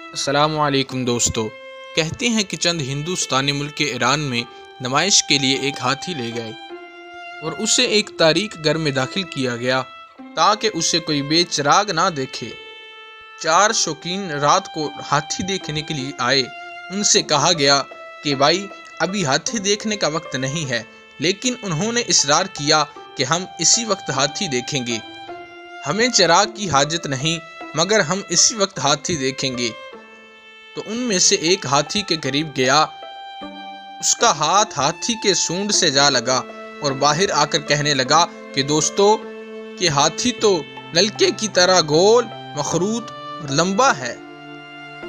السلام علیکم دوستو۔ کہتے ہیں کہ چند ہندوستانی ملک ایران میں نمائش کے لیے ایک ہاتھی لے گئے اور اسے ایک تاریک گھر میں داخل کیا گیا تاکہ اسے کوئی بے چراغ نہ دیکھے۔ 4 شوقین رات کو ہاتھی دیکھنے کے لیے آئے۔ ان سے کہا گیا کہ بھائی ابھی ہاتھی دیکھنے کا وقت نہیں ہے، لیکن انہوں نے اصرار کیا کہ ہم اسی وقت ہاتھی دیکھیں گے، ہمیں چراغ کی حاجت نہیں مگر ہم اسی وقت ہاتھی دیکھیں گے۔ تو ان میں سے ایک ہاتھی کے قریب گیا، اس کا ہاتھ ہاتھی کے سونڈ سے جا لگا اور باہر آ کر کہنے لگا کہ دوستو کہ ہاتھی تو نلکے کی طرح گول، مخروط اور لمبا ہے۔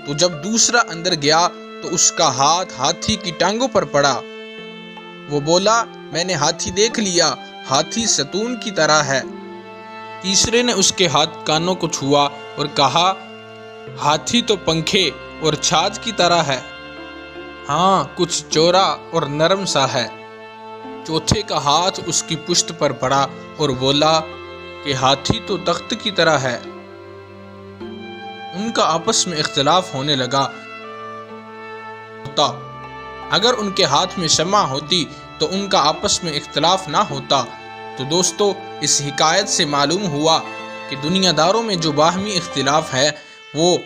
تو جب دوسرا اندر گیا تو اس کا ہاتھ ہاتھی کی ٹانگوں پر پڑا۔ وہ بولا میں نے ہاتھی دیکھ لیا، ہاتھی ستون کی طرح ہے۔ تیسرے نے اس کے ہاتھ کانوں کو چھوا اور کہا ہاتھی تو پنکھے اور چھاج کی طرح ہے، ہاں کچھ چوڑا اور نرم سا ہے۔ چوتھے کا ہاتھ اس کی پشت پر پڑا اور بولا کہ ہاتھی تو تخت کی طرح ہے۔ ان کا آپس میں اختلاف ہونے لگا۔ اگر ان کے ہاتھ میں شمع ہوتی تو ان کا آپس میں اختلاف نہ ہوتا۔ تو دوستو اس حکایت سے معلوم ہوا کہ دنیا داروں میں جو باہمی اختلاف ہے وہ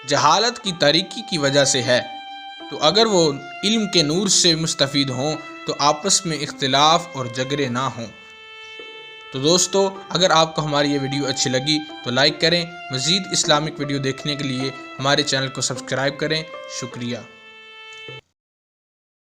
جہالت کی تاریکی کی وجہ سے ہے۔ تو اگر وہ علم کے نور سے مستفید ہوں تو آپس میں اختلاف اور جھگڑے نہ ہوں۔ تو دوستو اگر آپ کو ہماری یہ ویڈیو اچھی لگی تو لائک کریں، مزید اسلامک ویڈیو دیکھنے کے لیے ہمارے چینل کو سبسکرائب کریں۔ شکریہ۔